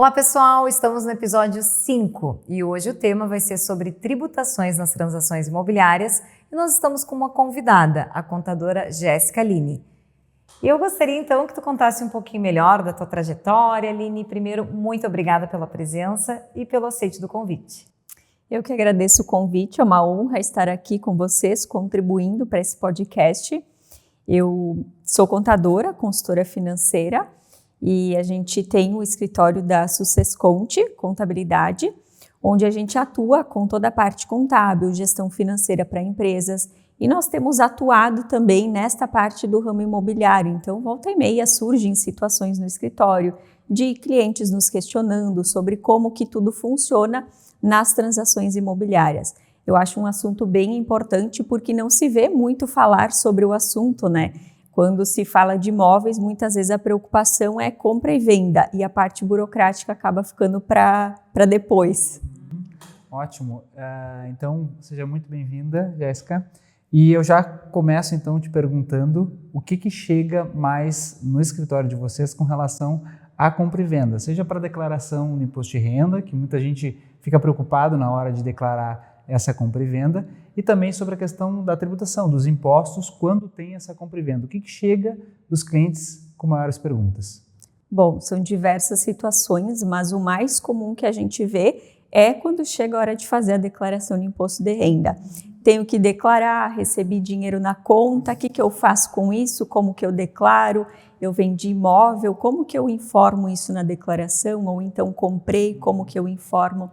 Olá pessoal, estamos no episódio 5 e hoje o tema vai ser sobre tributações nas transações imobiliárias e nós estamos com uma convidada, a contadora Jéssica Aline. E eu gostaria então que tu contasse um pouquinho melhor da tua trajetória, Aline. Primeiro, muito obrigada pela presença e pelo aceite do convite. Eu que agradeço o convite, é uma honra estar aqui com vocês, contribuindo para esse podcast. Eu sou contadora, consultora financeira, e a gente tem o escritório da Sucessconte Contabilidade, onde a gente atua com toda a parte contábil, gestão financeira para empresas, e nós temos atuado também nesta parte do ramo imobiliário. Então, volta e meia surgem situações no escritório de clientes nos questionando sobre como que tudo funciona nas transações imobiliárias. Eu acho um assunto bem importante porque não se vê muito falar sobre o assunto, né? Quando se fala de imóveis, muitas vezes a preocupação é compra e venda e a parte burocrática acaba ficando para depois. Ótimo. Então, seja muito bem-vinda, Jéssica. E eu já começo então te perguntando o que chega mais no escritório de vocês com relação à compra e venda, seja para declaração do imposto de renda, que muita gente fica preocupado na hora de declarar essa compra e venda, e também sobre a questão da tributação, dos impostos, quando tem essa compra e venda. O que chega dos clientes com maiores perguntas? Bom, são diversas situações, mas o mais comum que a gente vê é quando chega a hora de fazer a declaração de imposto de renda. Tenho que declarar, recebi dinheiro na conta, o que eu faço com isso, como que eu declaro, eu vendi imóvel, como que eu informo isso na declaração, ou então comprei, como que eu informo.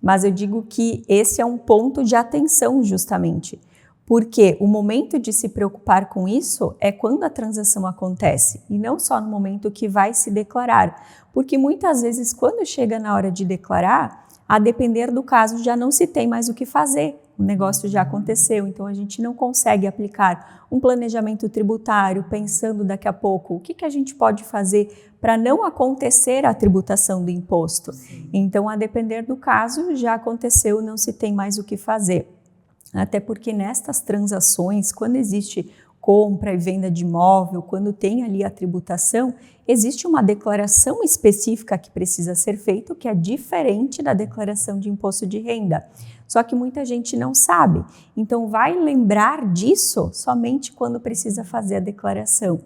Mas eu digo que esse é um ponto de atenção justamente, porque o momento de se preocupar com isso é quando a transação acontece e não só no momento que vai se declarar, porque muitas vezes quando chega na hora de declarar, a depender do caso já não se tem mais o que fazer, o negócio já aconteceu, então a gente não consegue aplicar um planejamento tributário pensando daqui a pouco o que a gente pode fazer para não acontecer a tributação do imposto. Sim. Então, a depender do caso, já aconteceu, não se tem mais o que fazer. Até porque nestas transações, quando existe compra e venda de imóvel, quando tem ali a tributação, existe uma declaração específica que precisa ser feita, que é diferente da declaração de imposto de renda. Só que muita gente não sabe, então vai lembrar disso somente quando precisa fazer a declaração.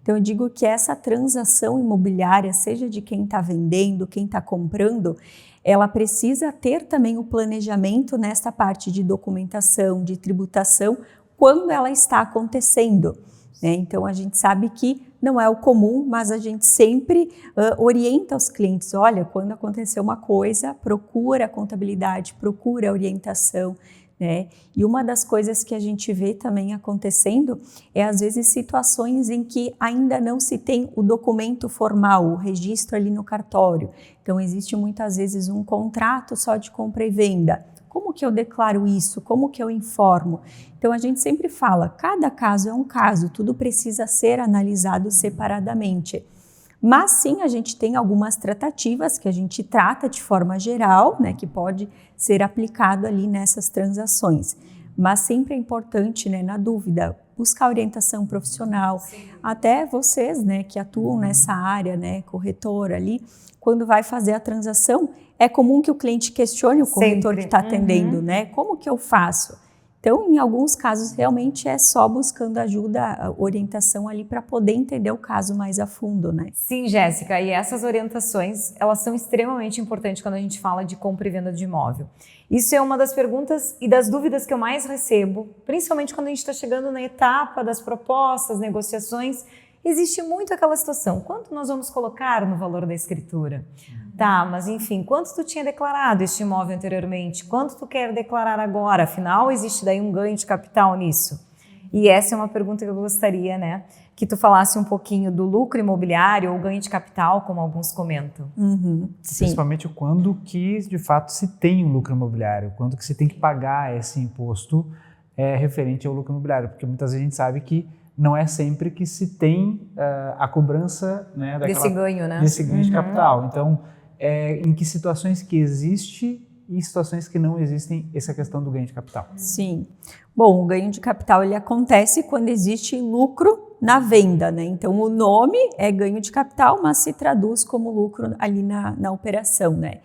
Então eu digo que essa transação imobiliária, seja de quem está vendendo, quem está comprando, ela precisa ter também o planejamento nesta parte de documentação, de tributação, quando ela está acontecendo, né? Então a gente sabe que não é o comum, mas a gente sempre orienta os clientes, olha, quando aconteceu uma coisa, procura a contabilidade, procura a orientação, né? E uma das coisas que a gente vê também acontecendo é às vezes situações em que ainda não se tem o documento formal, o registro ali no cartório. Então existe muitas vezes um contrato só de compra e venda. Como que eu declaro isso? Como que eu informo? Então a gente sempre fala, cada caso é um caso, tudo precisa ser analisado separadamente. Mas sim, a gente tem algumas tratativas que a gente trata de forma geral, né, que pode ser aplicado ali nessas transações. Mas sempre é importante, né, na dúvida, buscar orientação profissional. Sim. Até vocês, né, que atuam nessa área, né, corretor ali, quando vai fazer a transação, é comum que o cliente questione o corretor sempre que está atendendo, né? Como que eu faço? Então, em alguns casos, realmente é só buscando ajuda, orientação ali para poder entender o caso mais a fundo, né? Sim, Jéssica, e essas orientações, elas são extremamente importantes quando a gente fala de compra e venda de imóvel. Isso é uma das perguntas e das dúvidas que eu mais recebo, principalmente quando a gente está chegando na etapa das propostas, negociações. Existe muito aquela situação, quanto nós vamos colocar no valor da escritura? Tá, mas enfim, quanto tu tinha declarado este imóvel anteriormente? Quanto tu quer declarar agora? Afinal, existe daí um ganho de capital nisso? E essa é uma pergunta que eu gostaria, né, que tu falasse um pouquinho do lucro imobiliário ou ganho de capital, como alguns comentam. Sim. Principalmente quando que, de fato, se tem um lucro imobiliário, quando que se tem que pagar esse imposto referente ao lucro imobiliário, porque muitas vezes a gente sabe que não é sempre que se tem a cobrança, né, desse ganho, né? Desse ganho de capital. Então, em que situações que existe e situações que não existem essa questão do ganho de capital? Sim. Bom, o ganho de capital ele acontece quando existe lucro na venda, né? Então, o nome é ganho de capital, mas se traduz como lucro ali na operação, né?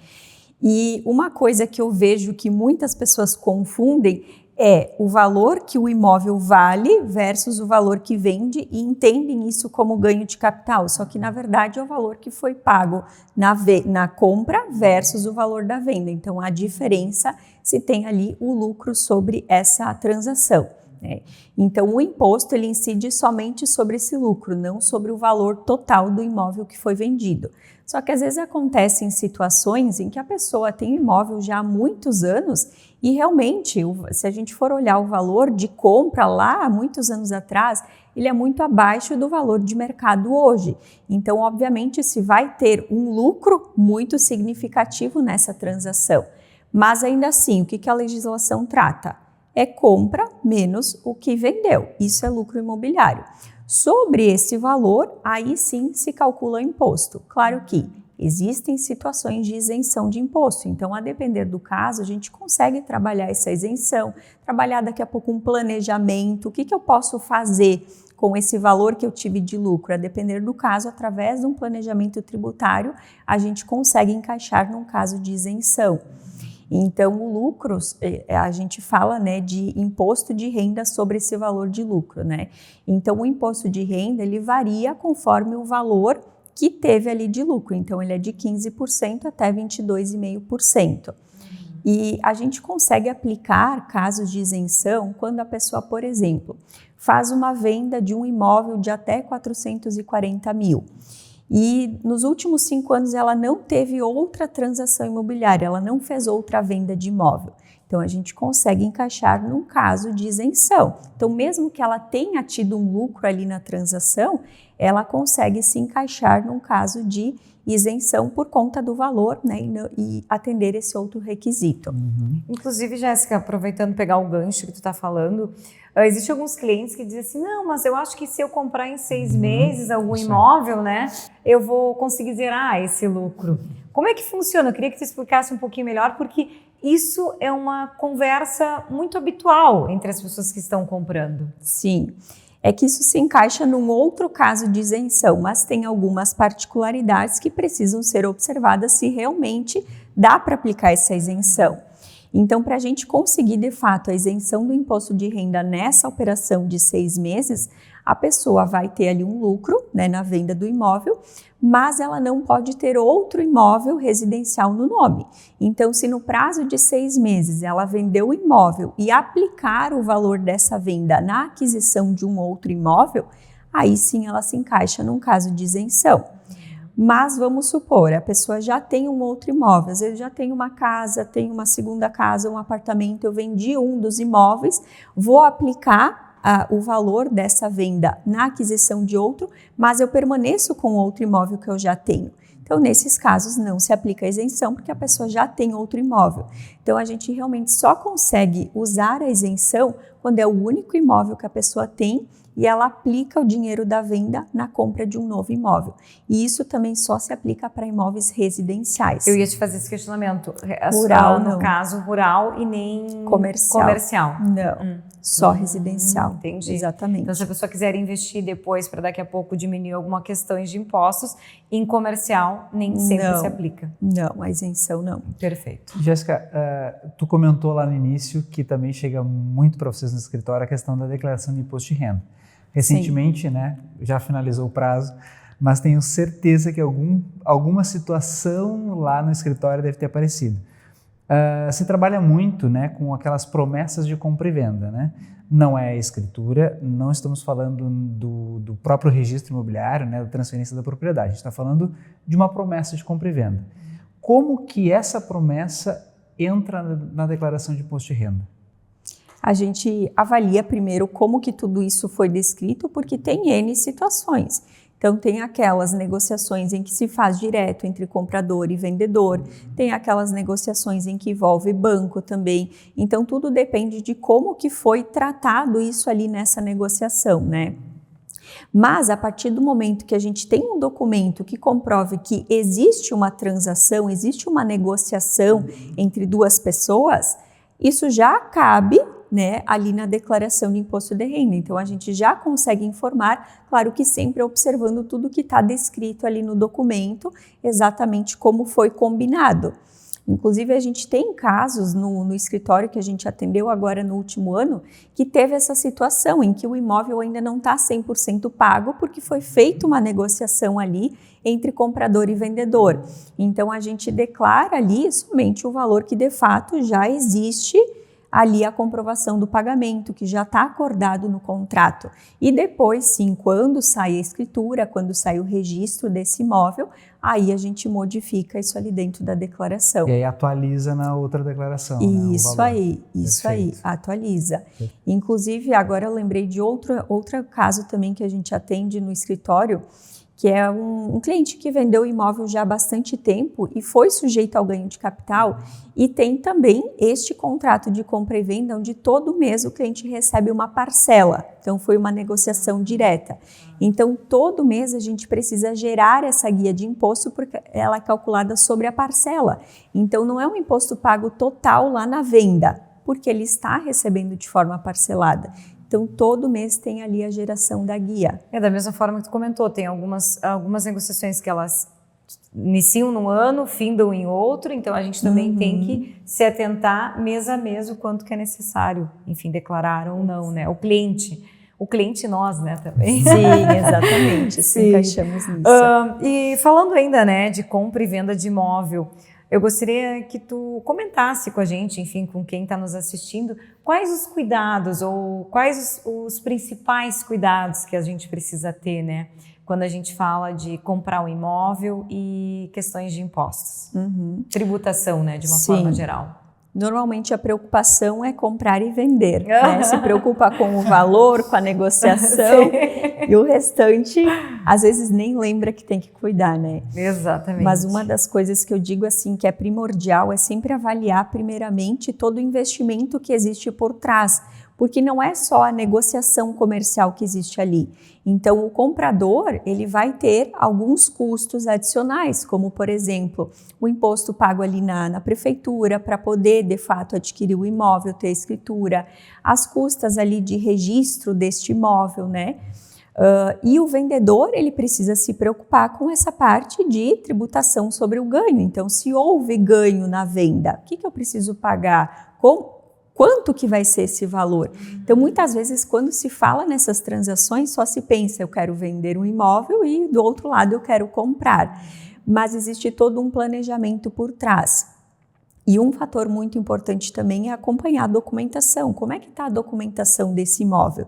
E uma coisa que eu vejo que muitas pessoas confundem é o valor que o imóvel vale versus o valor que vende e entendem isso como ganho de capital, só que na verdade é o valor que foi pago na compra versus o valor da venda. Então a diferença se tem ali o lucro sobre essa transação, né? Então o imposto ele incide somente sobre esse lucro, não sobre o valor total do imóvel que foi vendido. Só que às vezes acontecem situações em que a pessoa tem um imóvel já há muitos anos e realmente, se a gente for olhar o valor de compra lá há muitos anos atrás, ele é muito abaixo do valor de mercado hoje. Então, obviamente, se vai ter um lucro muito significativo nessa transação. Mas ainda assim, o que a legislação trata? É compra menos o que vendeu. Isso é lucro imobiliário. Sobre esse valor, aí sim se calcula o imposto. Claro que existem situações de isenção de imposto, então a depender do caso a gente consegue trabalhar essa isenção, trabalhar daqui a pouco um planejamento, o que eu posso fazer com esse valor que eu tive de lucro, a depender do caso, através de um planejamento tributário, a gente consegue encaixar num caso de isenção. Então, o lucro, a gente fala, né, de imposto de renda sobre esse valor de lucro, né? Então, o imposto de renda, ele varia conforme o valor que teve ali de lucro. Então, ele é de 15% até 22,5%. E a gente consegue aplicar casos de isenção quando a pessoa, por exemplo, faz uma venda de um imóvel de até 440 mil. E nos últimos 5 anos ela não teve outra transação imobiliária, ela não fez outra venda de imóvel. Então a gente consegue encaixar num caso de isenção. Então mesmo que ela tenha tido um lucro ali na transação, ela consegue se encaixar num caso de isenção por conta do valor, né, e atender esse outro requisito. Inclusive, Jéssica, aproveitando pegar o gancho que tu está falando, existem alguns clientes que dizem assim, não, mas eu acho que se eu comprar em 6 meses algum imóvel, né, eu vou conseguir zerar esse lucro. Como é que funciona? Eu queria que tu explicasse um pouquinho melhor, porque isso é uma conversa muito habitual entre as pessoas que estão comprando. Sim. É que isso se encaixa num outro caso de isenção, mas tem algumas particularidades que precisam ser observadas se realmente dá para aplicar essa isenção. Então, para a gente conseguir, de fato, a isenção do imposto de renda nessa operação de 6 meses, a pessoa vai ter ali um lucro, né, na venda do imóvel, mas ela não pode ter outro imóvel residencial no nome. Então, se no prazo de 6 meses ela vendeu o imóvel e aplicar o valor dessa venda na aquisição de um outro imóvel, aí sim ela se encaixa num caso de isenção. Mas vamos supor, a pessoa já tem um outro imóvel, às vezes já tem uma casa, tem uma segunda casa, um apartamento, eu vendi um dos imóveis, vou aplicar o valor dessa venda na aquisição de outro, mas eu permaneço com outro imóvel que eu já tenho. Então, nesses casos, não se aplica a isenção, porque a pessoa já tem outro imóvel. Então, a gente realmente só consegue usar a isenção quando é o único imóvel que a pessoa tem e ela aplica o dinheiro da venda na compra de um novo imóvel. E isso também só se aplica para imóveis residenciais. Eu ia te fazer esse questionamento. Rural, no não. caso, rural e nem Comercial. Não, só residencial. Entendi. Exatamente. Então, se a pessoa quiser investir depois para daqui a pouco diminuir alguma questão de impostos, em comercial nem sempre se aplica. Não, a isenção não. Perfeito. Jéssica, tu comentou lá no início que também chega muito para vocês no escritório a questão da declaração de imposto de renda. Recentemente, né, já finalizou o prazo, mas tenho certeza que alguma situação lá no escritório deve ter aparecido. Se trabalha muito, né, com aquelas promessas de compra e venda, né? Não é escritura, não estamos falando do próprio registro imobiliário, né, da transferência da propriedade, a gente está falando de uma promessa de compra e venda. Como que essa promessa entra na declaração de imposto de renda? A gente avalia primeiro como que tudo isso foi descrito, porque tem N situações. Então, tem aquelas negociações em que se faz direto entre comprador e vendedor, tem aquelas negociações em que envolve banco também. Então, tudo depende de como que foi tratado isso ali nessa negociação, né? Mas a partir do momento que a gente tem um documento que comprove que existe uma transação, existe uma negociação entre duas pessoas, isso já cabe, né, ali na declaração de imposto de renda. Então a gente já consegue informar, claro que sempre observando tudo que está descrito ali no documento, exatamente como foi combinado. Inclusive, a gente tem casos no escritório que a gente atendeu agora no último ano, que teve essa situação em que o imóvel ainda não está 100% pago, porque foi feita uma negociação ali entre comprador e vendedor. Então, a gente declara ali somente o valor que de fato já existe ali a comprovação do pagamento, que já está acordado no contrato. E depois, sim, quando sai a escritura, quando sai o registro desse imóvel, aí a gente modifica isso ali dentro da declaração. E aí atualiza na outra declaração, isso, né, aí, isso Perfeito. Aí, atualiza. Perfeito. Inclusive, agora eu lembrei de outro caso também que a gente atende no escritório, que é um cliente que vendeu o imóvel já há bastante tempo e foi sujeito ao ganho de capital, e tem também este contrato de compra e venda, onde todo mês o cliente recebe uma parcela. Então, foi uma negociação direta. Então, todo mês a gente precisa gerar essa guia de imposto, porque ela é calculada sobre a parcela. Então, não é um imposto pago total lá na venda, porque ele está recebendo de forma parcelada. Então, todo mês tem ali a geração da guia. É da mesma forma que tu comentou, tem algumas negociações que elas iniciam num ano, findam em outro, então a gente também tem que se atentar mês a mês o quanto que é necessário, enfim, declarar ou não, né? O cliente nós, né, também. Sim, exatamente, se encaixamos nisso. E falando ainda, né, de compra e venda de imóvel, eu gostaria que tu comentasse com a gente, enfim, com quem está nos assistindo, quais os cuidados ou quais os principais cuidados que a gente precisa ter, né, quando a gente fala de comprar um imóvel e questões de impostos, tributação, né, de uma forma geral. Normalmente a preocupação é comprar e vender, né? Se preocupa com o valor, com a negociação e o restante, às vezes nem lembra que tem que cuidar, né? Exatamente. Mas uma das coisas que eu digo assim que é primordial é sempre avaliar primeiramente todo o investimento que existe por trás, porque não é só a negociação comercial que existe ali. Então, o comprador, ele vai ter alguns custos adicionais, como, por exemplo, o imposto pago ali na prefeitura para poder, de fato, adquirir o imóvel, ter a escritura, as custas ali de registro deste imóvel, né? E o vendedor, ele precisa se preocupar com essa parte de tributação sobre o ganho. Então, se houve ganho na venda, o que eu preciso pagar? Quanto que vai ser esse valor? Então, muitas vezes, quando se fala nessas transações, só se pensa, eu quero vender um imóvel e do outro lado eu quero comprar. Mas existe todo um planejamento por trás. E um fator muito importante também é acompanhar a documentação. Como é que está a documentação desse imóvel?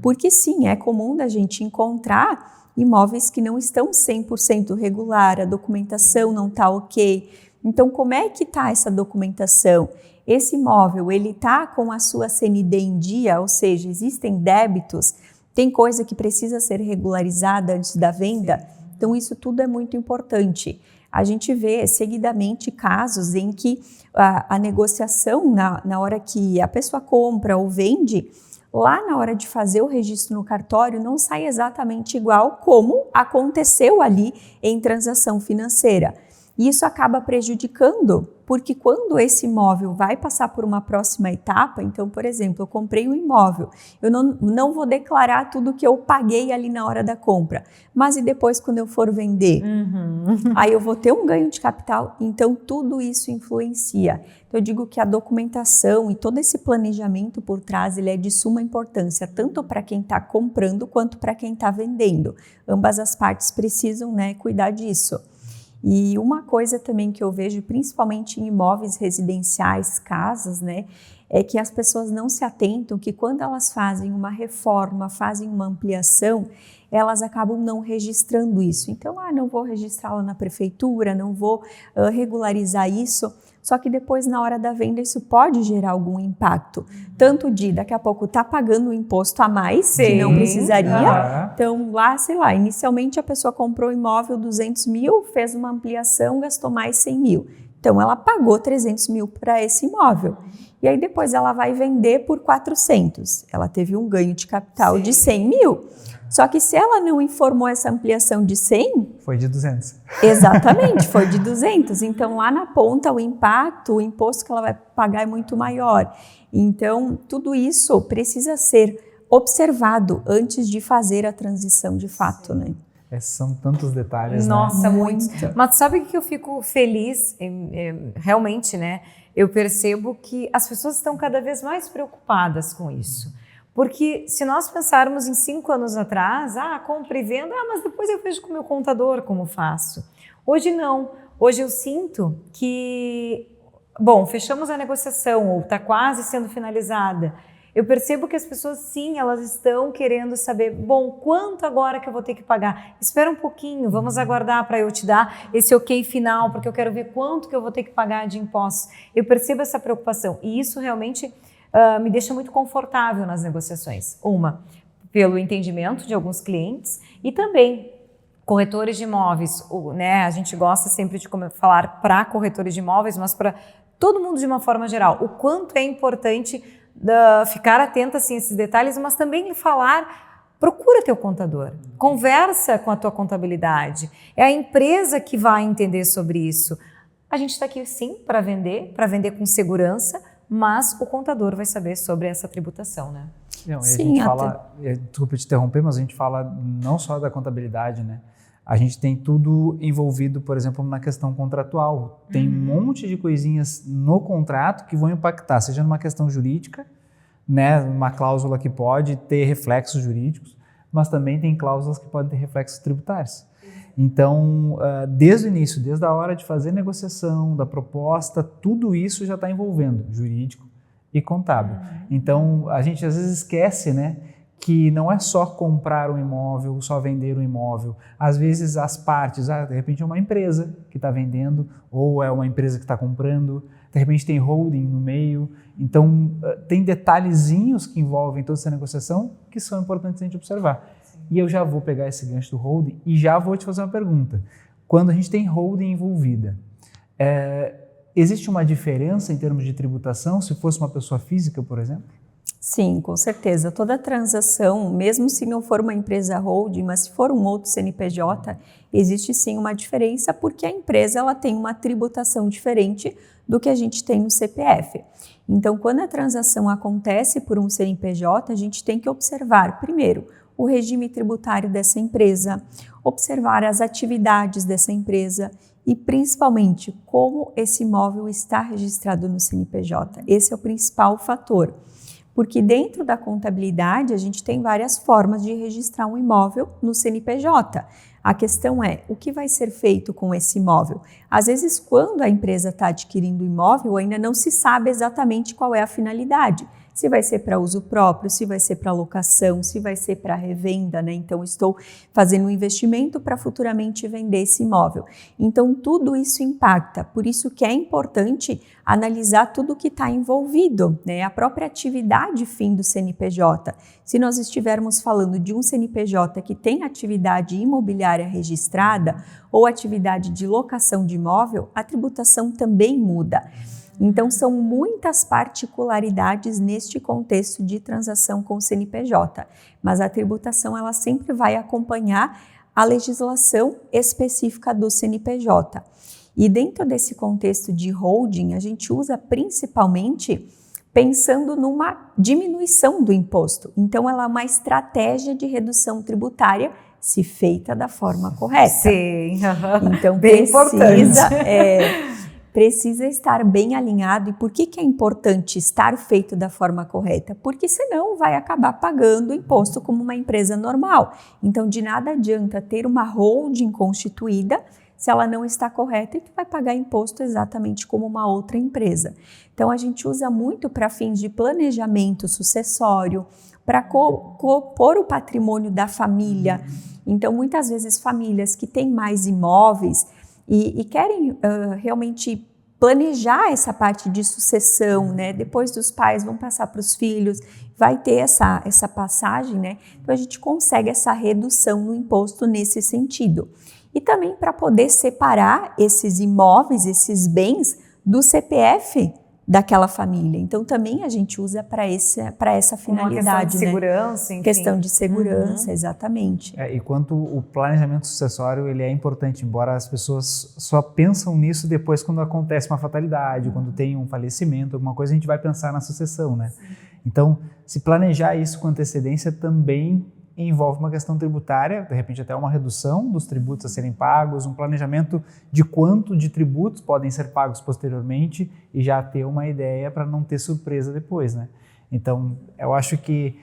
Porque sim, é comum da gente encontrar imóveis que não estão 100% regular, a documentação não está ok. Então, como é que está essa documentação? Esse imóvel, ele está com a sua CND em dia, ou seja, existem débitos, tem coisa que precisa ser regularizada antes da venda, então isso tudo é muito importante. A gente vê seguidamente casos em que a negociação, na hora que a pessoa compra ou vende, lá na hora de fazer o registro no cartório, não sai exatamente igual como aconteceu ali em transação financeira. E isso acaba prejudicando, porque quando esse imóvel vai passar por uma próxima etapa, então, por exemplo, eu comprei um imóvel, eu não vou declarar tudo que eu paguei ali na hora da compra, mas e depois quando eu for vender? Aí eu vou ter um ganho de capital, então tudo isso influencia. Então eu digo que a documentação e todo esse planejamento por trás, ele é de suma importância, tanto para quem está comprando quanto para quem está vendendo. Ambas as partes precisam, né, cuidar disso. E uma coisa também que eu vejo, principalmente em imóveis residenciais, casas, né, é que as pessoas não se atentam que quando elas fazem uma reforma, fazem uma ampliação, elas acabam não registrando isso. Então, não vou registrá-la na prefeitura, não vou regularizar isso. Só que depois, na hora da venda, isso pode gerar algum impacto. Tanto de, daqui a pouco, tá pagando um imposto a mais, que não precisaria. Então, lá, sei lá, inicialmente a pessoa comprou o imóvel 200 mil, fez uma ampliação, gastou mais 100 mil. Então, ela pagou 300 mil para esse imóvel. E aí, depois, ela vai vender por 400. Ela teve um ganho de capital de 100 mil. Só que se ela não informou essa ampliação de 100... Foi de 200. Exatamente, foi de 200. Então, lá na ponta, o impacto, o imposto que ela vai pagar é muito maior. Então, tudo isso precisa ser observado antes de fazer a transição de fato, né? São tantos detalhes, Nossa, né? muito. Mas sabe o que eu fico feliz? Realmente, né? Eu percebo que as pessoas estão cada vez mais preocupadas com isso. Porque se nós pensarmos em 5 anos atrás, compra e venda, mas depois eu vejo com o meu contador como faço. Hoje não. Hoje eu sinto que, fechamos a negociação ou está quase sendo finalizada. Eu percebo que as pessoas, sim, elas estão querendo saber, quanto agora que eu vou ter que pagar? Espera um pouquinho, vamos aguardar para eu te dar esse ok final, porque eu quero ver quanto que eu vou ter que pagar de impostos. Eu percebo essa preocupação e isso realmente me deixa muito confortável nas negociações. Pelo entendimento de alguns clientes e também corretores de imóveis, né? A gente gosta sempre de falar para corretores de imóveis, mas para todo mundo de uma forma geral, o quanto é importante ficar atento assim, a esses detalhes, mas também falar, procura teu contador, conversa com a tua contabilidade, é a empresa que vai entender sobre isso. A gente está aqui sim para vender com segurança, mas o contador vai saber sobre essa tributação, né? Não, sim, a gente fala, desculpa te interromper, mas a gente fala não só da contabilidade, né? A gente tem tudo envolvido, por exemplo, na questão contratual. Tem um monte de coisinhas no contrato que vão impactar, seja numa questão jurídica, né, uma cláusula que pode ter reflexos jurídicos, mas também tem cláusulas que podem ter reflexos tributários. Então, desde o início, desde a hora de fazer negociação, da proposta, tudo isso já está envolvendo jurídico e contábil. Então, a gente às vezes esquece, né, que não é só comprar um imóvel, só vender um imóvel. Às vezes as partes, de repente é uma empresa que está vendendo, ou é uma empresa que está comprando, de repente tem holding no meio. Então, tem detalhezinhos que envolvem toda essa negociação que são importantes a gente observar. Sim. E eu já vou pegar esse gancho do holding e já vou te fazer uma pergunta. Quando a gente tem holding envolvida, existe uma diferença em termos de tributação se fosse uma pessoa física, por exemplo? Sim, com certeza. Toda transação, mesmo se não for uma empresa holding, mas se for um outro CNPJ, existe sim uma diferença porque a empresa ela tem uma tributação diferente do que a gente tem no CPF. Então, quando a transação acontece por um CNPJ, a gente tem que observar, primeiro, o regime tributário dessa empresa, observar as atividades dessa empresa e, principalmente, como esse imóvel está registrado no CNPJ. Esse é o principal fator. Porque dentro da contabilidade a gente tem várias formas de registrar um imóvel no CNPJ. A questão é, o que vai ser feito com esse imóvel? Às vezes, quando a empresa está adquirindo o imóvel, ainda não se sabe exatamente qual é a finalidade. Se vai ser para uso próprio, se vai ser para locação, se vai ser para revenda, né? Então, estou fazendo um investimento para futuramente vender esse imóvel. Então, tudo isso impacta. Por isso que é importante analisar tudo o que está envolvido, né? A própria atividade fim do CNPJ. Se nós estivermos falando de um CNPJ que tem atividade imobiliária registrada ou atividade de locação de imóvel, a tributação também muda. Então, são muitas particularidades neste contexto de transação com o CNPJ, mas a tributação ela sempre vai acompanhar a legislação específica do CNPJ. E dentro desse contexto de holding, a gente usa principalmente pensando numa diminuição do imposto. Então, ela é uma estratégia de redução tributária se feita da forma correta. Sim, então bem precisa estar bem alinhado. E por que é importante estar feito da forma correta? Porque senão vai acabar pagando imposto como uma empresa normal. Então, de nada adianta ter uma holding constituída se ela não está correta e tu vai pagar imposto exatamente como uma outra empresa. Então, a gente usa muito para fins de planejamento sucessório, para compor o patrimônio da família. Então, muitas vezes, famílias que têm mais imóveis e querem realmente planejar essa parte de sucessão, né? Depois dos pais vão passar para os filhos, vai ter essa passagem, né? Então, a gente consegue essa redução no imposto nesse sentido. E também para poder separar esses imóveis, esses bens do CPF daquela família. Então, também a gente usa para essa finalidade, uma questão de segurança, né? enfim. Questão de segurança, exatamente. E quanto o planejamento sucessório, ele é importante, embora as pessoas só pensam nisso depois quando acontece uma fatalidade, quando tem um falecimento, alguma coisa, a gente vai pensar na sucessão, né? Então, se planejar isso com antecedência também envolve uma questão tributária, de repente até uma redução dos tributos a serem pagos, um planejamento de quanto de tributos podem ser pagos posteriormente e já ter uma ideia para não ter surpresa depois, né? Então, eu acho que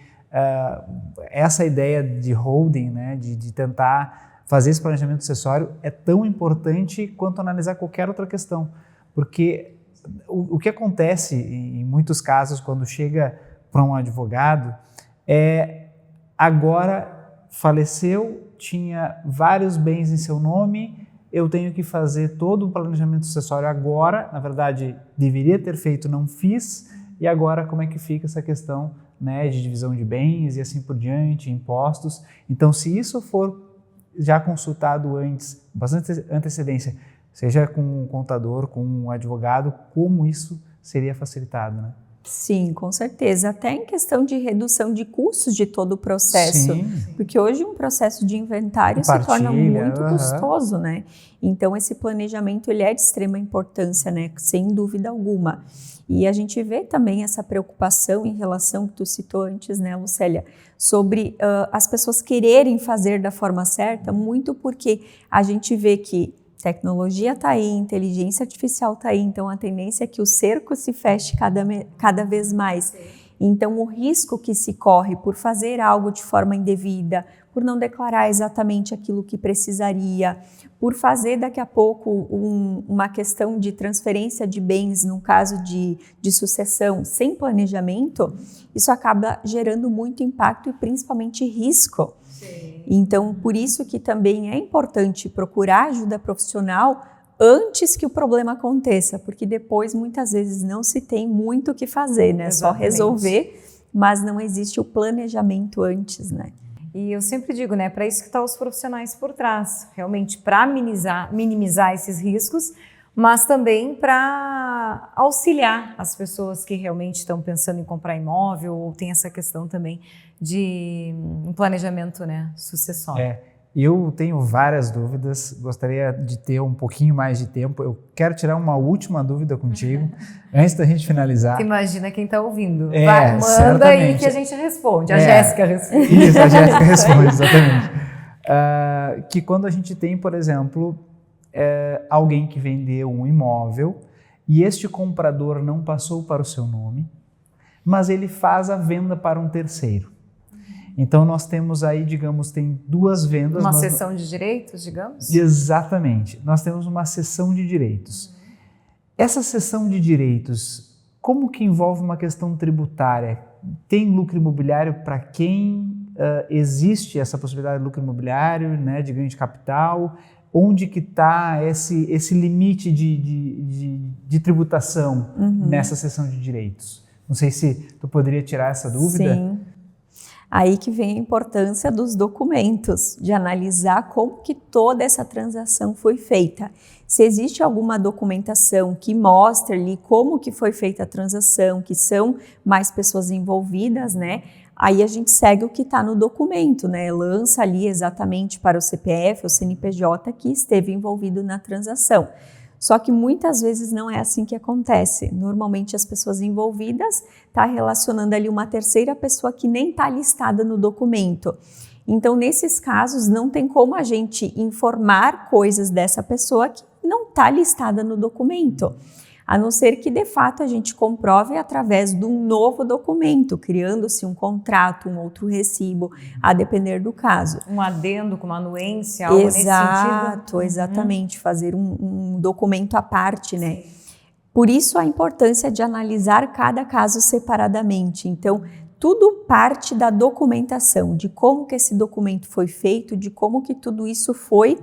essa ideia de holding, né, de tentar fazer esse planejamento sucessório é tão importante quanto analisar qualquer outra questão, porque o que acontece em muitos casos quando chega para um advogado é agora faleceu, tinha vários bens em seu nome, eu tenho que fazer todo o planejamento sucessório agora, na verdade deveria ter feito, não fiz, e agora como é que fica essa questão, né, de divisão de bens e assim por diante, impostos. Então, se isso for já consultado antes, bastante antecedência, seja com um contador, com um advogado, como isso seria facilitado, né? Sim, com certeza. Até em questão de redução de custos de todo o processo. Sim. Porque hoje um processo de inventário se torna muito custoso, né? Então esse planejamento ele é de extrema importância, né? Sem dúvida alguma. E a gente vê também essa preocupação em relação que tu citou antes, né, Lucélia, sobre as pessoas quererem fazer da forma certa, muito porque a gente vê que tecnologia está aí, inteligência artificial está aí, então a tendência é que o cerco se feche cada vez mais. Então o risco que se corre por fazer algo de forma indevida, por não declarar exatamente aquilo que precisaria, por fazer daqui a pouco uma questão de transferência de bens, no caso de sucessão, sem planejamento, isso acaba gerando muito impacto e principalmente risco. Sim. Então, por isso que também é importante procurar ajuda profissional antes que o problema aconteça, porque depois muitas vezes não se tem muito o que fazer, né? Exatamente. Só resolver, mas não existe o planejamento antes, né? E eu sempre digo, né, para isso que estão os profissionais por trás, realmente para minimizar esses riscos, mas também para auxiliar as pessoas que realmente estão pensando em comprar imóvel ou tem essa questão também de um planejamento, né, sucessório. Eu tenho várias dúvidas, gostaria de ter um pouquinho mais de tempo. Eu quero tirar uma última dúvida contigo, antes da gente finalizar. Você imagina quem está ouvindo. Manda certamente. Aí que a gente responde, a Jéssica responde. Isso, a Jéssica responde, exatamente. Que quando a gente tem, por exemplo, alguém que vendeu um imóvel e este comprador não passou para o seu nome, mas ele faz a venda para um terceiro. Então, nós temos aí, digamos, tem duas vendas. Uma cessão de direitos, digamos? Exatamente. Nós temos uma cessão de direitos. Essa cessão de direitos, como que envolve uma questão tributária? Tem lucro imobiliário para quem? Existe essa possibilidade de lucro imobiliário, né, de ganho de capital? Onde que está esse limite de tributação nessa cessão de direitos? Não sei se tu poderia tirar essa dúvida. Sim. Aí que vem a importância dos documentos, de analisar como que toda essa transação foi feita. Se existe alguma documentação que mostre ali como que foi feita a transação, que são mais pessoas envolvidas, né? Aí a gente segue o que está no documento, né? Lança ali exatamente para o CPF ou CNPJ que esteve envolvido na transação. Só que muitas vezes não é assim que acontece. Normalmente as pessoas envolvidas estão relacionando ali uma terceira pessoa que nem está listada no documento. Então, nesses casos, não tem como a gente informar coisas dessa pessoa que não está listada no documento. A não ser que, de fato, a gente comprove através de um novo documento, criando-se um contrato, um outro recibo, a depender do caso. Um adendo com uma anuência, algo nesse sentido? Exato, exatamente, fazer um documento à parte, né? Sim. Por isso a importância de analisar cada caso separadamente. Então, tudo parte da documentação, de como que esse documento foi feito, de como que tudo isso foi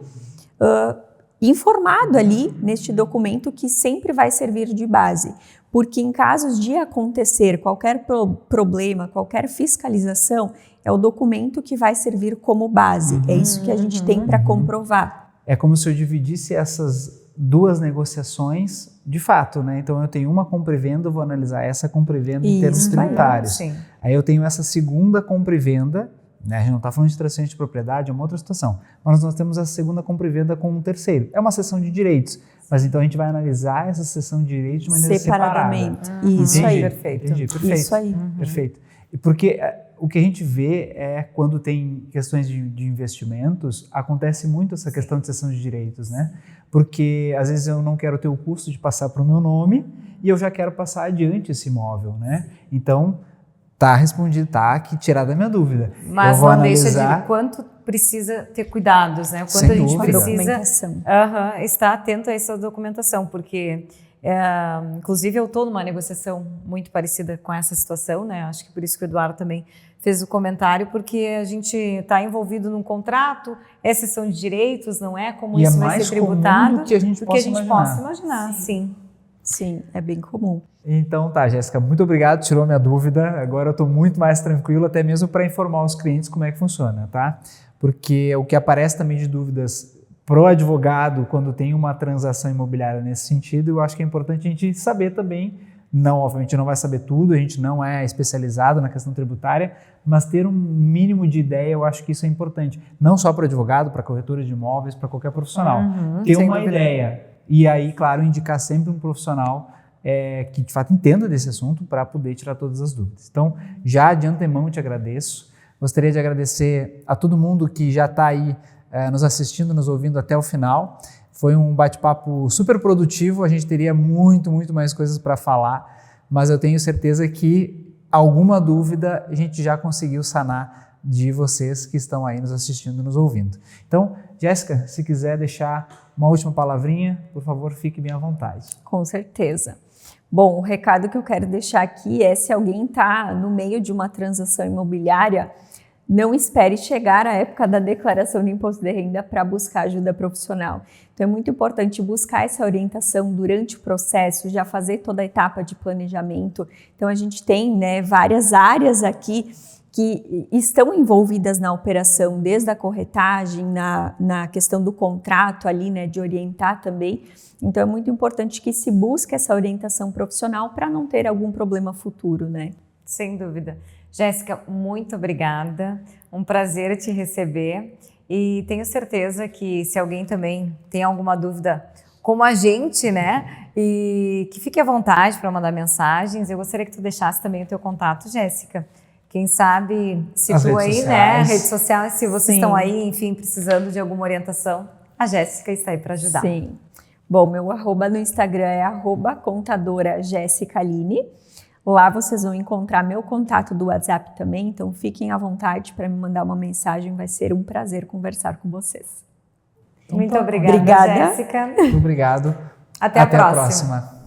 informado ali neste documento que sempre vai servir de base, porque em casos de acontecer qualquer problema, qualquer fiscalização, é o documento que vai servir como base, é isso que a gente tem para comprovar. É como se eu dividisse essas duas negociações de fato, né? Então eu tenho uma compra e venda, eu vou analisar essa compra e venda em termos tributários. Sim. Aí eu tenho essa segunda compra e venda, né? A gente não está falando de transferência de propriedade, é uma outra situação. Mas nós temos a segunda compra e venda com um terceiro. É uma cessão de direitos, mas então a gente vai analisar essa cessão de direitos de maneira separadamente. separada. Isso aí. Perfeito. Entendi, perfeito. Isso aí. Perfeito. Porque o que a gente vê é quando tem questões de investimentos, acontece muito essa questão de cessão de direitos, né? Porque às vezes eu não quero ter o custo de passar para o meu nome e eu já quero passar adiante esse imóvel, né? Então, tá respondido, tá aqui tirada a minha dúvida. Mas eu vou não deixa analisar... de quanto precisa ter cuidados, né? O quanto Sem a gente dúvida. precisa estar atento a essa documentação, porque inclusive eu estou numa negociação muito parecida com essa situação, né? Acho que por isso que o Eduardo também fez o comentário, porque a gente está envolvido num contrato, é cessão de direitos, não é? Como isso vai ser tributado, do que a gente possa imaginar. Sim. Sim, é bem comum. Então tá, Jéssica, muito obrigado, tirou minha dúvida. Agora eu estou muito mais tranquilo, até mesmo para informar os clientes como é que funciona, tá? Porque o que aparece também de dúvidas pro advogado quando tem uma transação imobiliária nesse sentido, eu acho que é importante a gente saber também. Não, obviamente não vai saber tudo, a gente não é especializado na questão tributária, mas ter um mínimo de ideia, eu acho que isso é importante. Não só para advogado, para corretora de imóveis, para qualquer profissional. Ter uma ideia. E aí, claro, indicar sempre um profissional que de fato entenda desse assunto para poder tirar todas as dúvidas. Então, já de antemão eu te agradeço. Gostaria de agradecer a todo mundo que já está aí nos assistindo, nos ouvindo até o final. Foi um bate-papo super produtivo, a gente teria muito mais coisas para falar, mas eu tenho certeza que alguma dúvida a gente já conseguiu sanar de vocês que estão aí nos assistindo, nos ouvindo. Então, Jéssica, se quiser deixar uma última palavrinha, por favor, fique bem à vontade. Com certeza. Bom, o recado que eu quero deixar aqui é: se alguém está no meio de uma transação imobiliária, não espere chegar a época da declaração de imposto de renda para buscar ajuda profissional. Então é muito importante buscar essa orientação durante o processo, já fazer toda a etapa de planejamento. Então a gente tem, né, várias áreas aqui que estão envolvidas na operação, desde a corretagem, na questão do contrato ali, né, de orientar também. Então é muito importante que se busque essa orientação profissional para não ter algum problema futuro, né? Sem dúvida. Jéssica, muito obrigada. Um prazer te receber. E tenho certeza que se alguém também tem alguma dúvida como a gente, né? E que fique à vontade para mandar mensagens. Eu gostaria que tu deixasse também o teu contato, Jéssica. Quem sabe, se as tu redes aí, sociais. né? Redes sociais, se vocês Sim. estão aí, enfim, precisando de alguma orientação, a Jéssica está aí para ajudar. Sim. Bom, meu arroba no Instagram é @contadora_jessicaline. Lá vocês vão encontrar meu contato do WhatsApp também, então fiquem à vontade para me mandar uma mensagem, vai ser um prazer conversar com vocês. Muito obrigada, Obrigada. Jéssica. Muito obrigado. Até a próxima.